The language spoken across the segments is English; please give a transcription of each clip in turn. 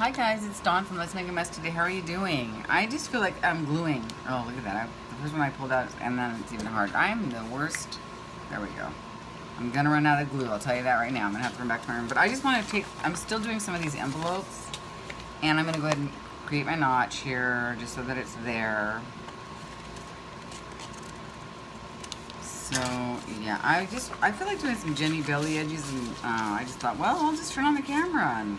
Hi guys, it's Dawn from Let's Make a Mess Today. How are you doing? I just feel like I'm gluing. Oh, look at that. The first one I pulled out, and then it's even hard. I'm the worst. There we go. I'm going to run out of glue. I'll tell you that right now. I'm going to have to run back to my room. But I just want to take, I'm still doing some of these envelopes. And I'm going to go ahead and create my notch here, just so that it's there. So, yeah, I feel like doing some Jenny Belly edges, and I just thought, well, I'll just turn on the camera, and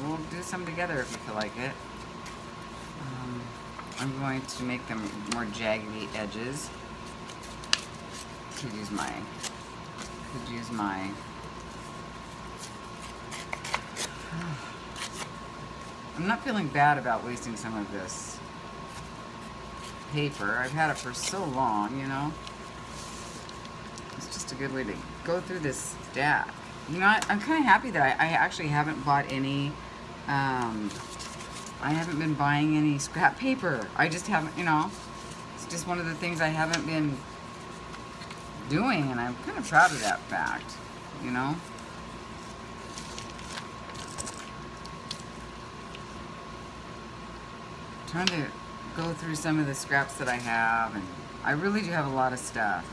we'll do some together if you feel like it. I'm going to make them more jaggedy edges. Could use my, I'm not feeling bad about wasting some of this paper. I've had it for so long, you know. It's just a good way to go through this stack. You know, I'm kind of happy that I actually haven't bought any, I haven't been buying any scrap paper. I just haven't, you know, it's just one of the things I haven't been doing, and I'm kind of proud of that fact, you know. Trying to go through some of the scraps that I have, and I really do have a lot of stuff.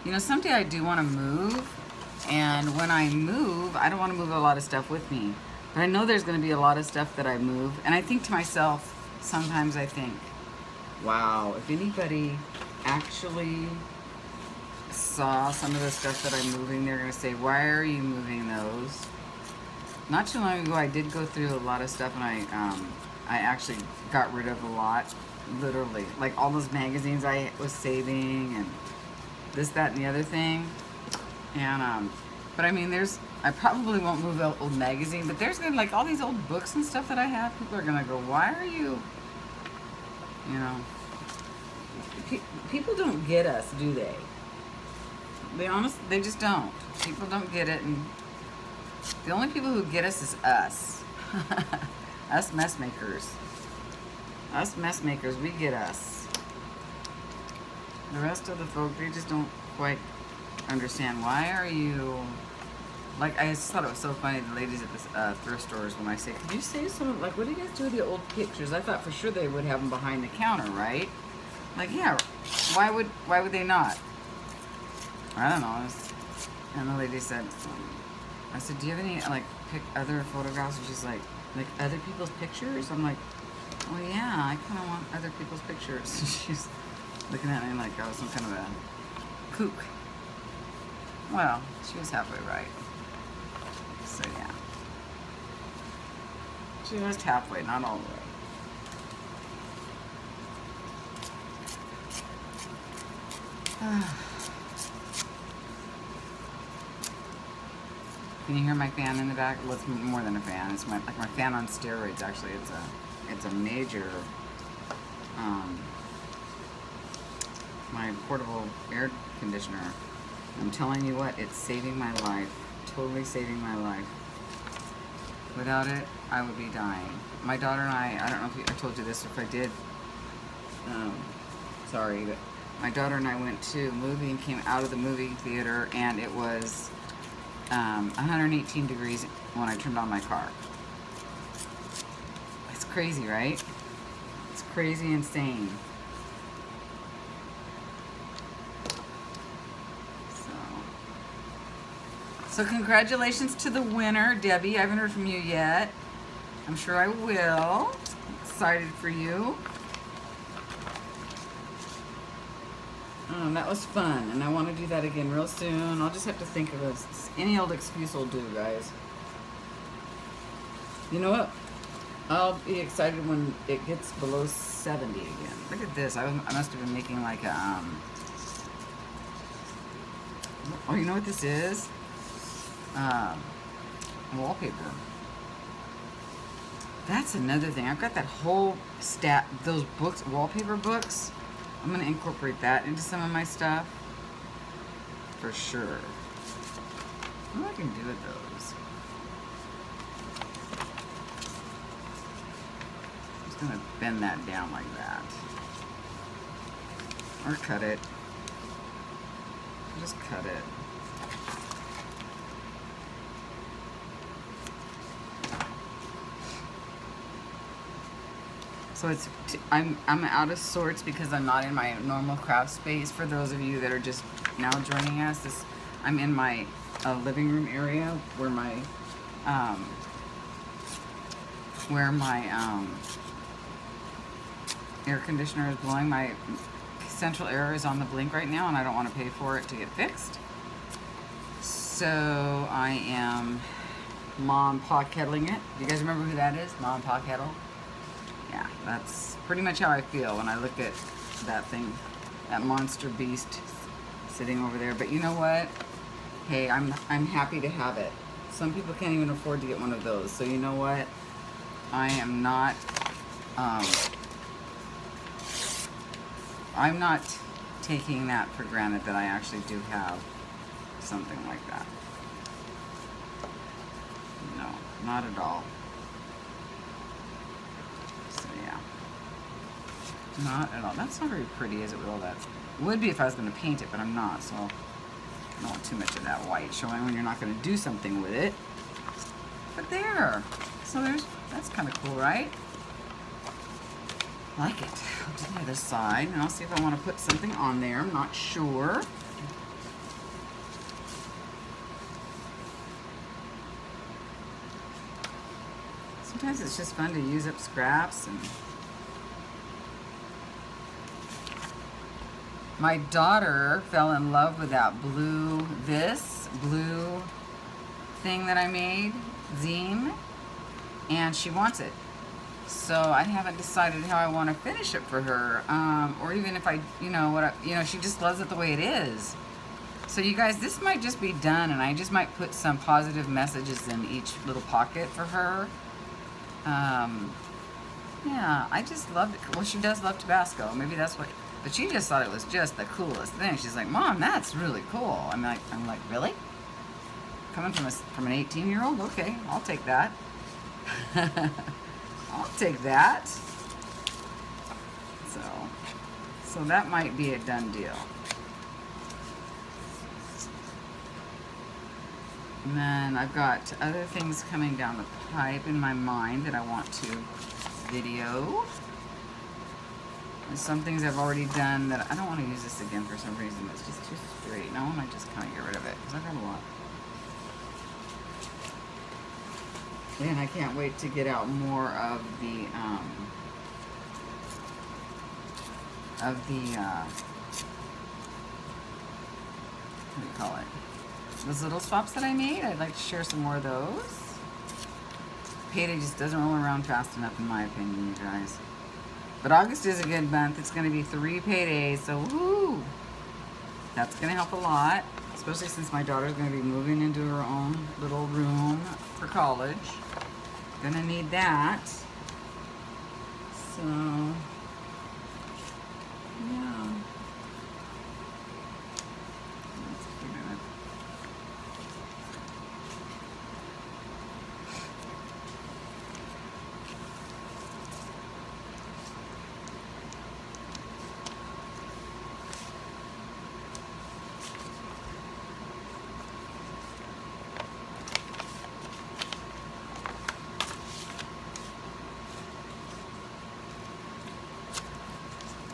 You know, someday I do want to move. And when I move, I don't want to move a lot of stuff with me. But I know there's going to be a lot of stuff that I move. And I think to myself, sometimes I think, wow, if anybody actually saw some of the stuff that I'm moving, they're going to say, why are you moving those? Not too long ago, I did go through a lot of stuff, and I actually got rid of a lot, literally. Like all those magazines I was saving, and this, that, and the other thing. And, but I mean, I probably won't move the old magazine, but there's gonna, like, all these old books and stuff that I have, people are gonna go, why are you know, people don't get us, do they? They just don't. People don't get it, and the only people who get us is us. Us mess makers. Us mess makers, we get us. The rest of the folk, they just don't quite understand. Why are you, like, I just thought it was so funny, the ladies at the thrift stores, when I say, could you say something, like, what do you guys do with the old pictures? I thought for sure they would have them behind the counter, right? Like, yeah, why would they not? I don't know. And the lady said, I said, do you have any, like, other photographs? And she's like other people's pictures? I'm like, well, yeah, I kind of want other people's pictures. She's looking at me like I was some kind of a kook. Well, she was halfway right. So, yeah. She was halfway, not all the way. Can you hear my fan in the back? Well, it's more than a fan. It's my fan on steroids, actually. It's a major, my portable air conditioner. I'm telling you what, it's saving my life. Totally saving my life. Without it, I would be dying. My daughter and I don't know if I told you this, if I did, sorry, but my daughter and I went to a movie and came out of the movie theater, and it was 118 degrees when I turned on my car. It's crazy, right? It's crazy insane. So congratulations to the winner, Debbie. I haven't heard from you yet. I'm sure I will. Excited for you. That was fun, and I want to do that again real soon. I'll just have to think of any old excuse will do, guys. You know what? I'll be excited when it gets below 70 again. Look at this. I must have been making like a, oh, you know what this is? Wallpaper. That's another thing. I've got that whole stack, those books, wallpaper books. I'm going to incorporate that into some of my stuff. For sure. What I can do with those? I'm just going to bend that down like that. Or cut it. Just cut it. So I'm out of sorts because I'm not in my normal craft space. For those of you that are just now joining us, I'm in my living room area where my air conditioner is blowing. My central air is on the blink right now, and I don't want to pay for it to get fixed. So I am Mom pot kettling it. Do you guys remember who that is? Mom pot kettle? Yeah, that's pretty much how I feel when I look at that thing, that monster beast sitting over there. But you know what? Hey, I'm happy to have it. Some people can't even afford to get one of those. So you know what? I am not, I'm not taking that for granted that I actually do have something like that. No, not at all. So yeah, not at all. That's not very pretty, is it, with all that? It would be if I was going to paint it, but I'm not, so I don't want too much of that white showing when you're not going to do something with it. But there. So that's kind of cool, right? Like it. I'll do the other side, and I'll see if I want to put something on there. I'm not sure. Sometimes it's just fun to use up scraps. And my daughter fell in love with that blue thing that I made, zine, and she wants it. So I haven't decided how I want to finish it for her, or even if she just loves it the way it is. So you guys, this might just be done, and I just might put some positive messages in each little pocket for her. Yeah, I just loved it. Well, she does love Tabasco. Maybe that's what. But she just thought it was just the coolest thing. She's like, Mom, that's really cool. I'm like, really? Coming from an 18-year-old? Okay, I'll take that. I'll take that. So that might be a done deal. And then I've got other things coming down the pipe in my mind that I want to video. There's some things I've already done that I don't want to use this again for some reason. It's just too straight. Now I might just kind of get rid of it because I've got a lot. And I can't wait to get out more of the what do you call it? Those little swaps that I made. I'd like to share some more of those. Payday just doesn't roll around fast enough in my opinion, you guys. But August is a good month. It's going to be 3 paydays, so woo! That's going to help a lot, especially since my daughter's going to be moving into her own little room for college. Going to need that. So, yeah. Let's figure it.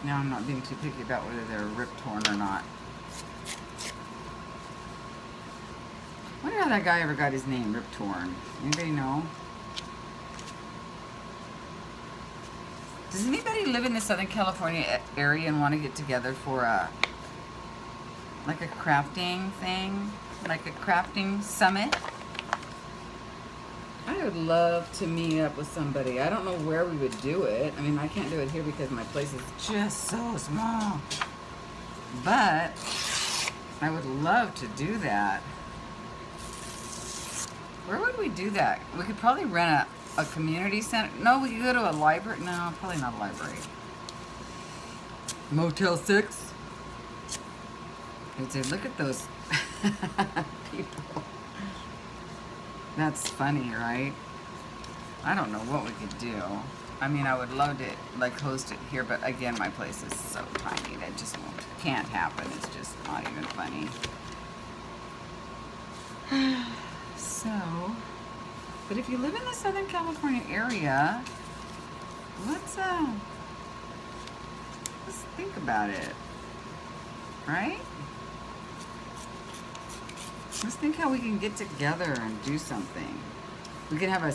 Now I'm not being too picky about whether they're rip torn or not. I wonder how that guy ever got his name, Rip Torn. Anybody know? Does anybody live in the Southern California area and want to get together for like a crafting thing? Like a crafting summit? I would love to meet up with somebody. I don't know where we would do it. I mean, I can't do it here because my place is just so small. But I would love to do that. Where would we do that? We could probably rent a community center. No, we could go to a library. No, probably not a library. Motel 6. I'd say, look at those people. That's funny, right? I don't know what we could do. I mean, I would love to like host it here, but again, my place is so tiny that just can't happen. It's just not even funny. So, but if you live in the Southern California area, let's think about it, right? Let's think how we can get together and do something. We could have a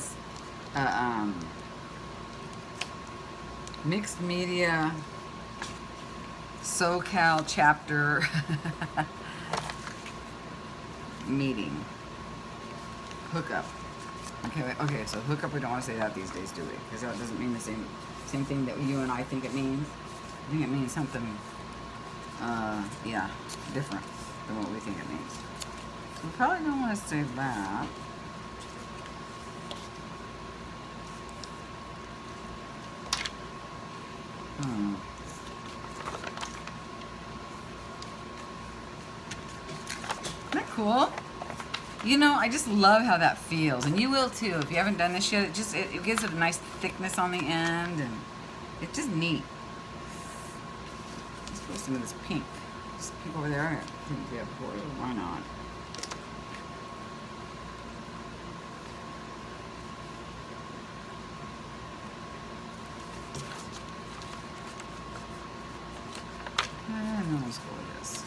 mixed media SoCal chapter meeting. Hookup. Okay, so hookup, we don't want to say that these days, do we? Because that doesn't mean the same thing that you and I think it means. I think it means something, yeah, different than what we think it means. We probably don't want to say that. Isn't that cool? You know, I just love how that feels, and you will too. If you haven't done this yet, it gives it a nice thickness on the end, and it's just neat. Let's put some of this pink. This pink over there. I think we have before. Why not? And then let's go with this.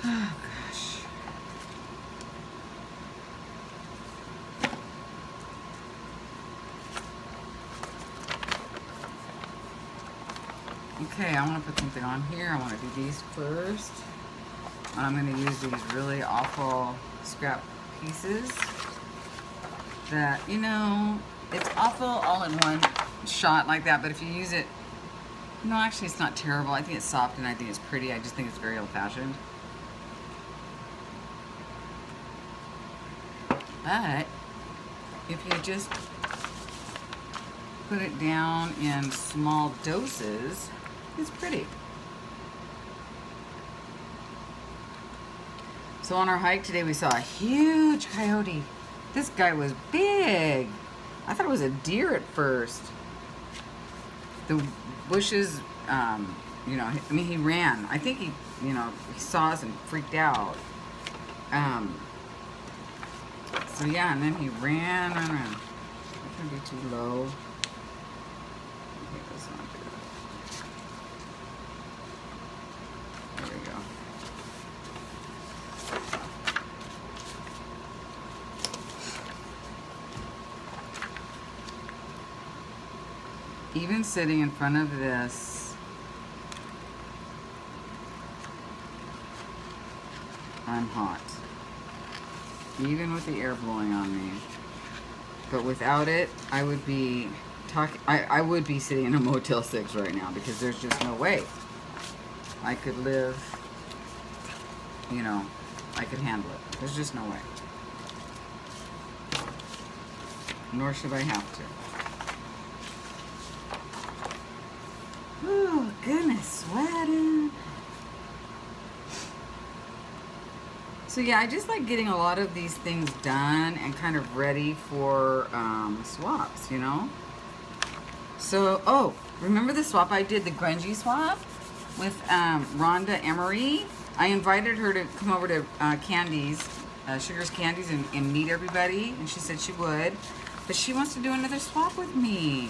Oh, gosh. Okay, I want to put something on here. I want to do these first. I'm going to use these really awful scrap pieces that, you know, it's awful all in one shot like that, but if you use it, no, actually it's not terrible. I think it's soft and I think it's pretty. I just think it's very old-fashioned. But if you just put it down in small doses, it's pretty. So on our hike today, we saw a huge coyote. This guy was big. I thought it was a deer at first. The bushes, you know, I mean, he ran. I think he, you know, he saw us and freaked out. So yeah, and then he ran. It's gonna be too low. Okay, that's not good. There we go. Even sitting in front of this, I'm hot. Even with the air blowing on me. But without it, I would be I would be sitting in a Motel 6 right now, because there's just no way I could live, you know, I could handle it. There's just no way. Nor should I have to. Oh, goodness, sweating. So yeah, I just like getting a lot of these things done and kind of ready for swaps, you know? So, oh, remember the swap I did, the grungy swap with Rhonda Emery? I invited her to come over to Candies, Sugar's Candies, and meet everybody, and she said she would. But she wants to do another swap with me.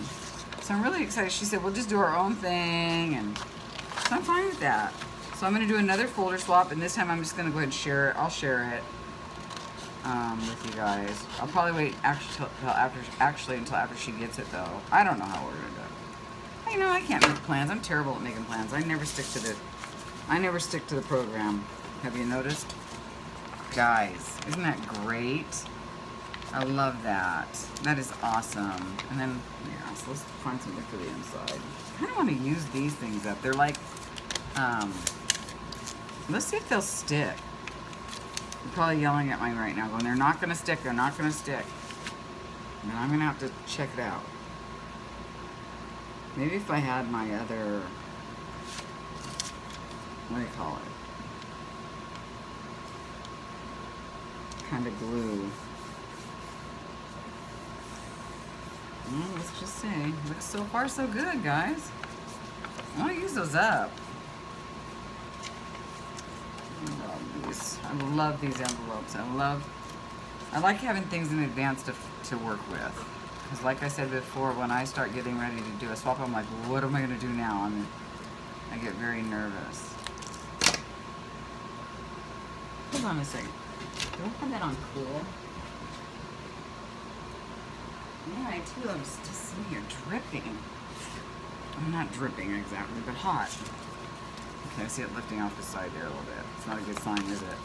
So I'm really excited. She said, we'll just do our own thing, and so I'm fine with that. So I'm going to do another folder swap, and this time I'm just going to go ahead and share it. I'll share it with you guys. I'll probably wait until after she gets it, though. I don't know how we're going to do it. You know, I can't make plans. I'm terrible at making plans. I never stick to the program. Have you noticed? Guys, isn't that great? I love that. That is awesome. And then, yeah, so let's find something for the inside. I kind of want to use these things up. They're like, let's see if they'll stick. You're probably yelling at me right now, going, they're not going to stick, they're not going to stick. And I'm going to have to check it out. Maybe if I had my other, what do you call it? Kind of glue. Well, let's just say, looks so far so good, guys. I want to use those up. I love these. I love these envelopes. I like having things in advance to work with. Because like I said before, when I start getting ready to do a swap, I'm like, what am I going to do now? I get very nervous. Hold on a second. Do I have that on cool? Yeah, I do. I'm just sitting here dripping. I'm not dripping exactly, but hot. Okay, I see it lifting off the side there a little bit. It's not a good sign, is it?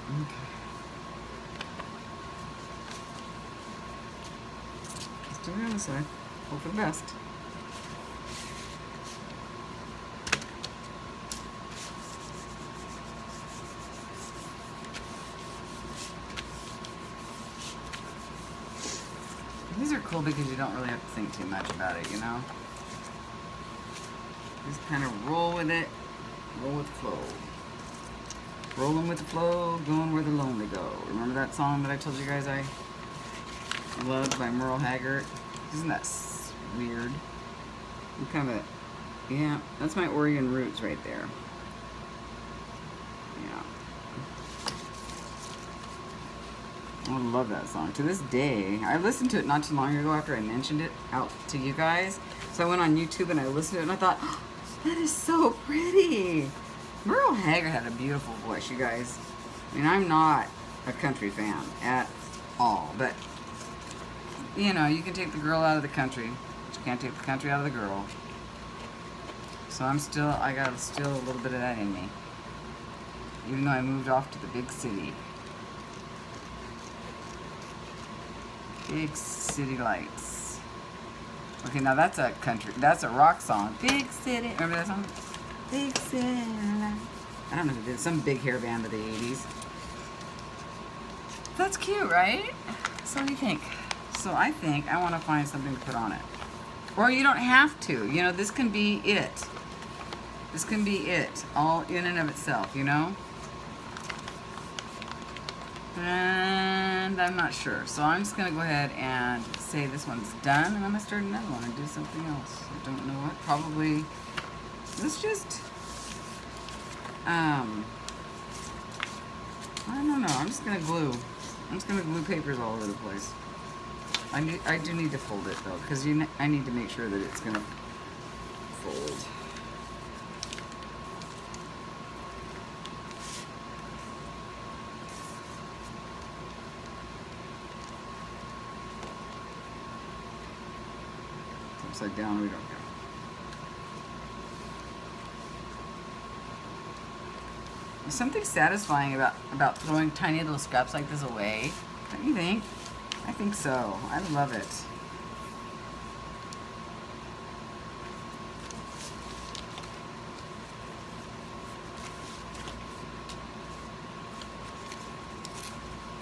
Okay. Let's do it on the side. Hope for the best. These are cool because you don't really have to think too much about it, you know? Just kind of roll with it, roll with the flow. Rolling with the flow, going where the lonely go. Remember that song that I told you guys I loved by Merle Haggard? Isn't that weird? I'm kind of, yeah, that's my Oregon roots right there. Yeah. I love that song. To this day, I listened to it not too long ago after I mentioned it out to you guys. So I went on YouTube and I listened to it and I thought, oh, that is so pretty. Merle Haggard had a beautiful voice, you guys. I mean, I'm not a country fan at all, but you know, you can take the girl out of the country, but you can't take the country out of the girl. So I got still a little bit of that in me. Even though I moved off to the big city. Big city lights. Okay, now that's a rock song. Big city, remember that song? Big city lights. I don't know who did it, some big hair band of the 80s. That's cute, right? So what do you think? So I think I want to find something to put on it. Or you don't have to. You know, this can be it. This can be it, all in and of itself, you know? And I'm not sure. So I'm just going to go ahead and say this one's done. And I'm going to start another one and do something else. I don't know what. Probably, let's just, I don't know. I'm just going to glue. I'm just going to glue papers all over the place. I do need to fold it though, because I need to make sure that it's going to fold. Upside down, we don't go. There's something satisfying about throwing tiny little scraps like this away. Don't you think? I think so. I love it.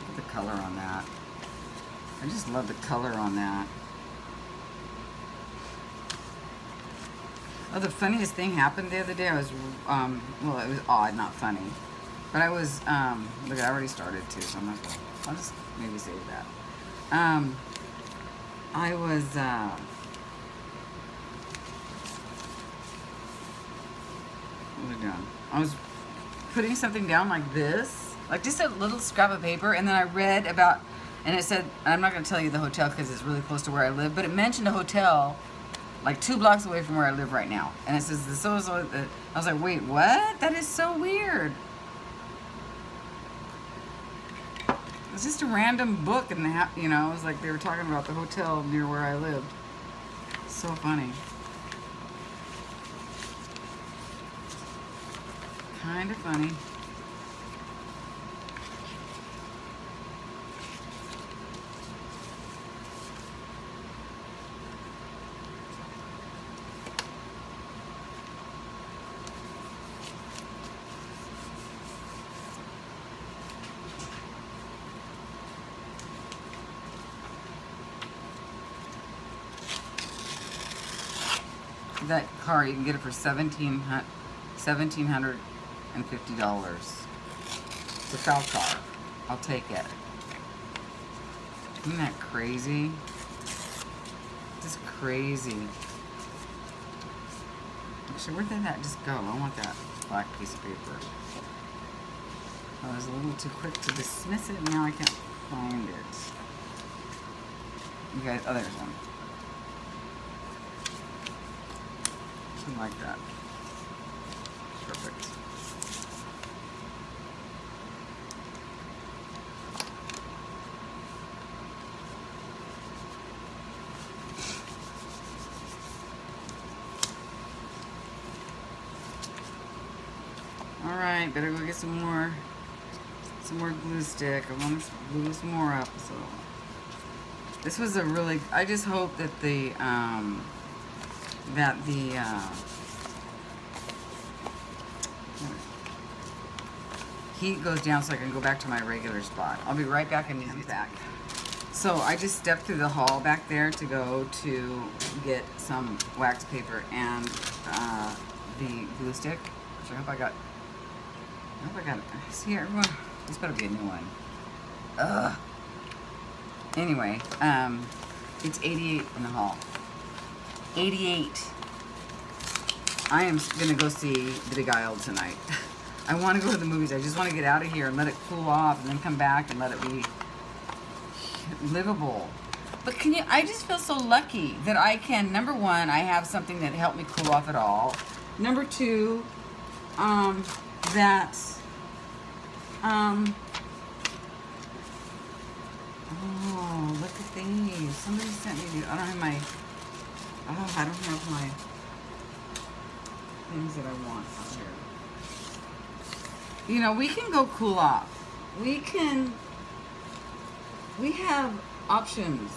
Look at the color on that. I just love the color on that. Oh, the funniest thing happened the other day. I was, well, it was odd, not funny. But I was, look, I already started too, so I'm not gonna, I'll just maybe save that. I was, what was I doing? I was putting something down like this, like just a little scrap of paper, and then I read about, and it said, I'm not going to tell you the hotel because it's really close to where I live, but it mentioned a hotel like 2 blocks away from where I live right now. And it says, the so-and-so, I was like, wait, what? That is so weird. It's just a random book, and you know, it was like they were talking about the hotel near where I lived. So funny. Kind of funny. That car, you can get it for $1,700 The foul car. I'll take it. Isn't that crazy? Just crazy. Actually, where did that just go? I want that black piece of paper. I was a little too quick to dismiss it, and now I can't find it. You guys, oh, there's one. Something like that. Perfect. All right, better go get some more glue stick. I want to glue some more up. So this was a really. I just hope that the heat goes down so I can go back to my regular spot. I'll be right back and be back. So I just stepped through the hall back there to go to get some wax paper and the glue stick, which I hope I got. See, everyone, this better be a new one. Ugh. Anyway, it's 88 in the hall. 88. I am gonna go see The Beguiled tonight. I want to go to the movies. I just want to get out of here and let it cool off, and then come back and let it be livable. But I just feel so lucky that I can. Number one, I have something that helped me cool off at all. Number two, oh, look at these. Somebody sent me these. I don't have my things that I want out here. You know, we can go cool off. We have options.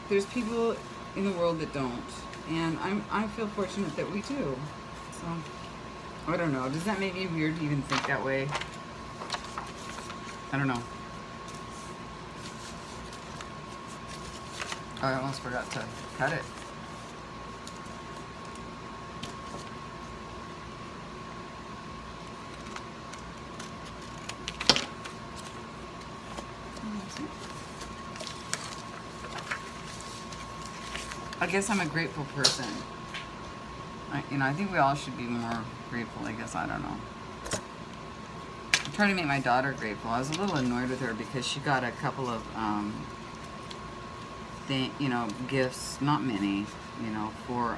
There's people in the world that don't. And I feel fortunate that we do. So, I don't know. Does that make me weird to even think that way? I don't know. Oh, I almost forgot to cut it. I guess I'm a grateful person. I think we all should be more grateful, I guess. I don't know. I'm trying to make my daughter grateful. I was a little annoyed with her because she got a couple of, gifts, not many, for,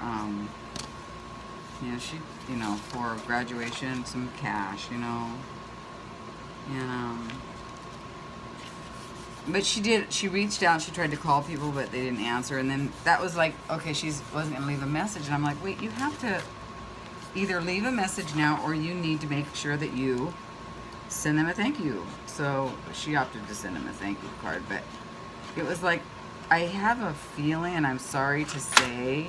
for graduation, some cash, and, but she reached out, she tried to call people, but they didn't answer, and then that was like, okay, she wasn't gonna leave a message, and I'm like, wait, you have to either leave a message now, or you need to make sure that you send them a thank you. So she opted to send them a thank you card, but it was like, I have a feeling, and I'm sorry to say,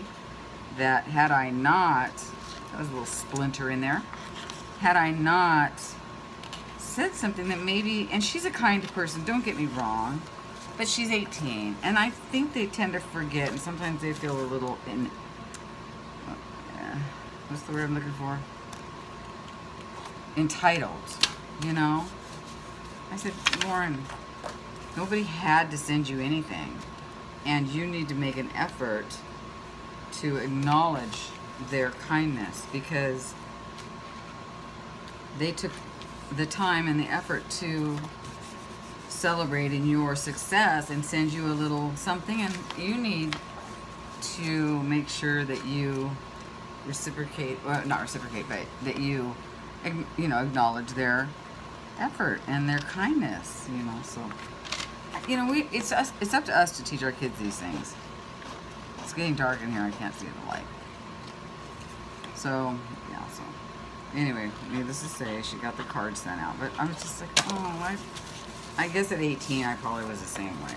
that had I not, that was a little splinter in there, had I not said something that maybe, and she's a kind person, don't get me wrong, but she's 18, and I think they tend to forget, and sometimes they feel a little what's the word I'm looking for? Entitled, I said, Lauren, nobody had to send you anything, and you need to make an effort to acknowledge their kindness, because they took the time and the effort to celebrate in your success and send you a little something, and you need to make sure that you reciprocate, well, not reciprocate, but that you acknowledge their effort and their kindness, so it's up to us to teach our kids these things. It's getting dark in here, I can't see the light. So anyway, needless to say, she got the card sent out, but I was just like, oh, I guess at 18 I probably was the same way.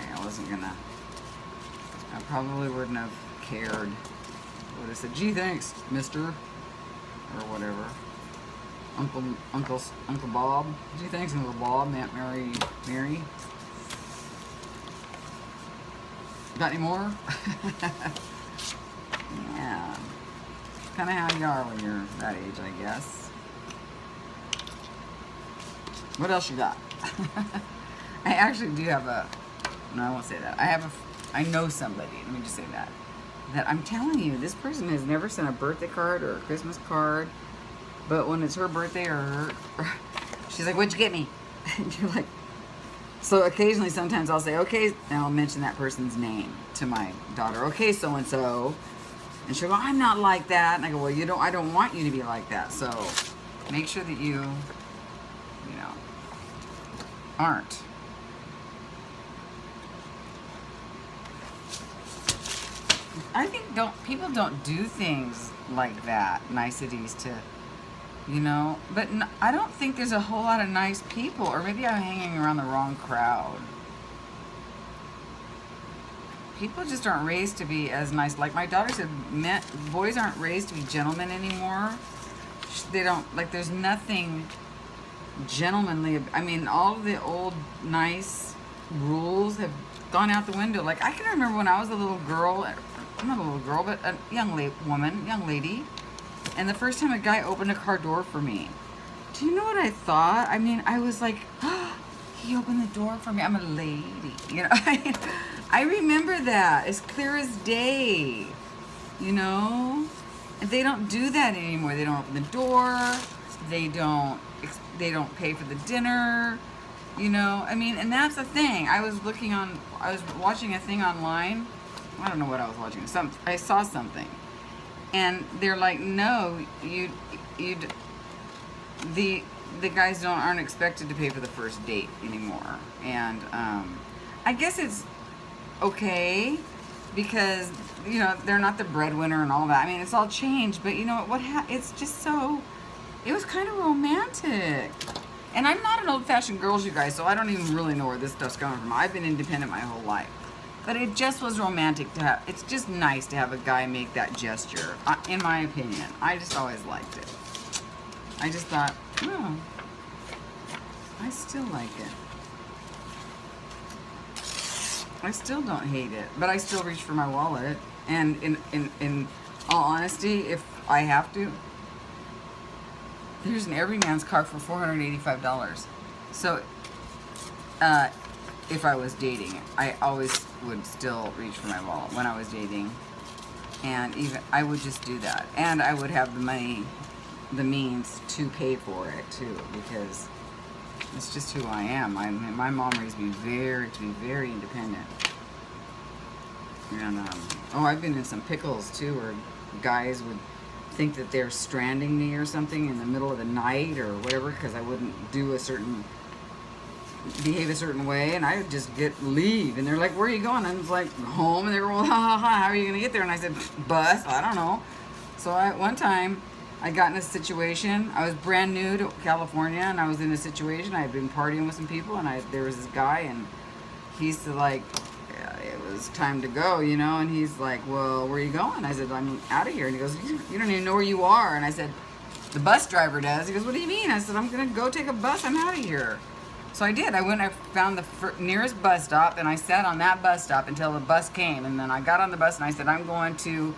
I probably wouldn't have cared. I would have said, gee, thanks, mister, or whatever. Uncle Bob. Gee, thanks, Uncle Bob, Aunt Mary. Got any more? Yeah. Kind of how you are when you're that age, I guess. What else you got? I actually do have a, no, I won't say that. I know somebody, let me just say that I'm telling you, this person has never sent a birthday card or a Christmas card, but when it's her birthday or she's like, what'd you get me? And you're like, so occasionally, sometimes I'll say, okay, and I'll mention that person's name to my daughter. Okay, so-and-so. And she'll go, I'm not like that. And I go, well, I don't want you to be like that. So make sure that you aren't. I think people don't do things like that, niceties to, but I don't think there's a whole lot of nice people, or maybe I'm hanging around the wrong crowd. People just aren't raised to be as nice. Like my daughter said, boys aren't raised to be gentlemen anymore. They don't, like, there's nothing gentlemanly. I mean, all of the old nice rules have gone out the window. Like, I can remember when I was a little girl, not a little girl, but a young lady, and the first time a guy opened a car door for me, do you know what I thought? I mean, I was like, oh, he opened the door for me. I'm a lady, I remember that as clear as day, And they don't do that anymore. They don't open the door. They don't pay for the dinner, I mean, and that's the thing. I was watching a thing online. I don't know what I was watching. I saw something, and they're like, no, the guys aren't expected to pay for the first date anymore, and I guess it's okay because they're not the breadwinner and all that. I mean, it's all changed, but it's just so. It was kind of romantic. And I'm not an old-fashioned girl, you guys, so I don't even really know where this stuff's coming from. I've been independent my whole life. But it just was romantic to have. It's just nice to have a guy make that gesture, in my opinion. I just always liked it. I just thought, oh, I still like it. I still don't hate it, but I still reach for my wallet. And in all honesty, if I have to, there's an everyman's car for $485. So, if I was dating, I always would still reach for my wallet when I was dating. And even, I would just do that. And I would have the money, the means to pay for it too, because it's just who I am. My mom raised me to be very independent. And, I've been in some pickles too, where guys would think that they're stranding me or something in the middle of the night or whatever, because I wouldn't behave a certain way, and I would just leave, and they're like, where are you going? And I was like, home. And they were, well, how are you gonna get there? And I said, bus. I don't know. So one time I got in a situation. I was brand new to California, and I was in a situation. I had been partying with some people, and there was this guy, and he's like, it was time to go, and he's like, well, where are you going? I said, I'm out of here. And he goes, you don't even know where you are. And I said, the bus driver does. He goes, what do you mean? I said, I'm gonna go take a bus. I'm out of here. So I did. I went and I found the nearest bus stop, and I sat on that bus stop until the bus came. And then I got on the bus, and I said, I'm going to,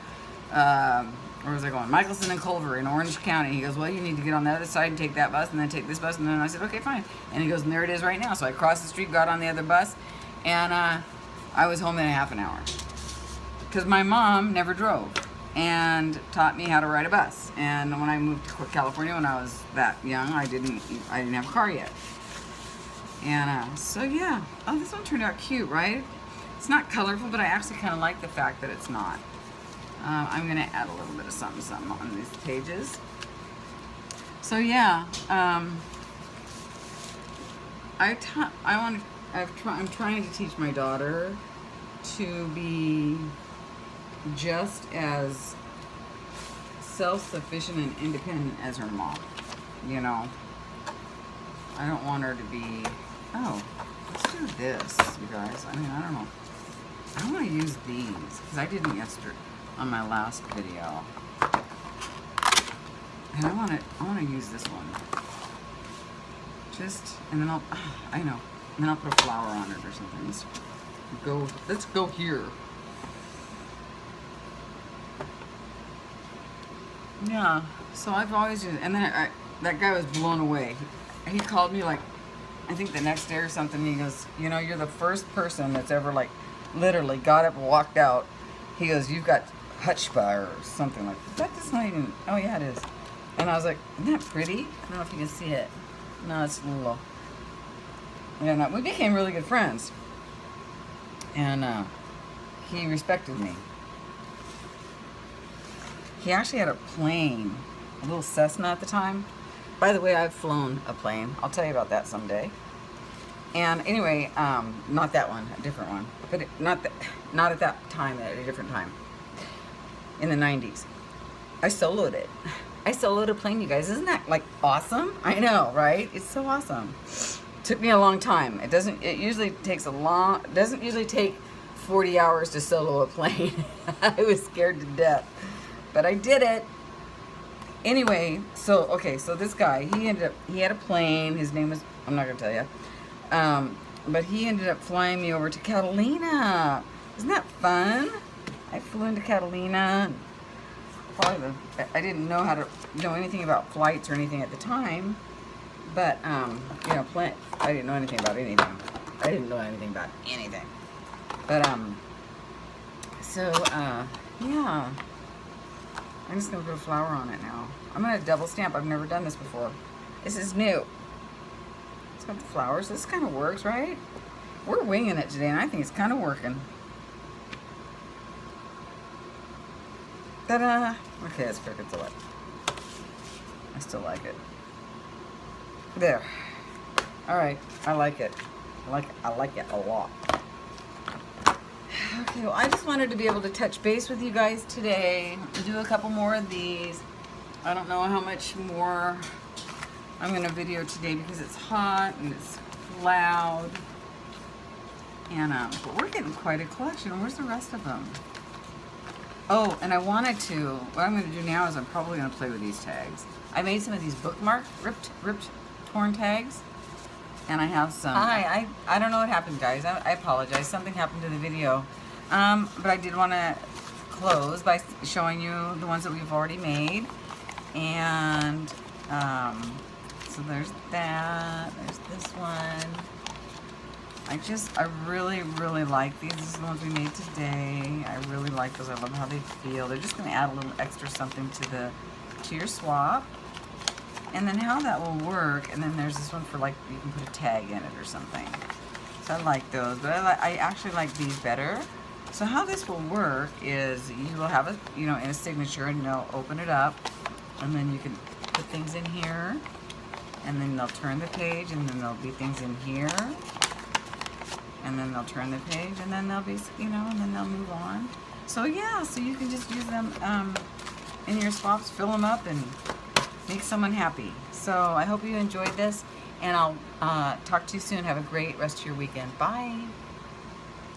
where was I going? Michelson and Culver in Orange County. He goes, well, you need to get on the other side and take that bus, and then take this bus. And then I said, okay, fine. And he goes, and there it is right now. So I crossed the street, got on the other bus, and I was home in a half an hour. Because my mom never drove and taught me how to ride a bus. And when I moved to California when I was that young, I didn't have a car yet. And so yeah, oh, this one turned out cute, right? It's not colorful, but I actually kind of like the fact that it's not. I'm gonna add a little bit of something on these pages. So yeah, I'm trying to teach my daughter to be just as self-sufficient and independent as her mom. I don't want her to be, oh, let's do this, you guys. I mean, I don't know. I want to use these, because I didn't yesterday on my last video. And I want to use this one. And then I know. And then I'll put a flower on it or something. Let's go here. Yeah, so I've always used, and then that guy was blown away. He called me like I think the next day or something, he goes, you know, you're the first person that's ever, like, literally got up and walked out. He goes, you've got chutzpah or something like that. That's not even, oh yeah, it is. And I was like, isn't that pretty? I don't know if you can see it. No, it's a little. Yeah, no, we became really good friends. And he respected me. He actually had a plane, a little Cessna at the time. By the way, I've flown a plane. I'll tell you about that someday. And anyway, not that one, a different one. But not at that time, at a different time. In the 90s. I soloed it. I soloed a plane, you guys. Isn't that, like, awesome? I know, right? It's so awesome. Took me a long time. It usually takes doesn't usually take 40 hours to solo a plane. I was scared to death. But I did it. Anyway, so this guy, he had a plane. His name was, I'm not going to tell you. But he ended up flying me over to Catalina. Isn't that fun? I flew into Catalina. I didn't know how to know anything about flights or anything at the time. But, you know, I didn't know anything about anything. I didn't know anything about anything. But, yeah. I'm just going to put a flower on it now. I'm going to double stamp. I've never done this before. This is new. It's got the flowers. This kind of works, right? We're winging it today, and I think it's kind of working. Ta-da! Okay, that's crooked to it. I still like it. There. All right. I like it. I like it a lot. Okay, well, I just wanted to be able to touch base with you guys today. Do a couple more of these. I don't know how much more I'm going to video today because it's hot and it's loud. And but we're getting quite a collection. Where's the rest of them? Oh, and I wanted to, what I'm going to do now is I'm probably going to play with these tags. I made some of these bookmark, ripped, torn tags. And I have some. Hi, I don't know what happened, guys. I apologize. Something happened to the video. But I did want to close by showing you the ones that we've already made. And so there's that. There's this one. I really, really like these. These are the ones we made today. I really like those. I love how they feel. They're just going to add a little extra something to your swap. And then how that will work, and then there's this one for, like, you can put a tag in it or something. So I like those, but I actually like these better. So how this will work is you will have in a signature, and they'll open it up, and then you can put things in here, and then they'll turn the page, and then there'll be things in here, and then they'll turn the page, and then they'll be, and then they'll move on. So yeah, so you can just use them in your swaps, fill them up, and make someone happy. So I hope you enjoyed this, and I'll talk to you soon. Have a great rest of your weekend. Bye.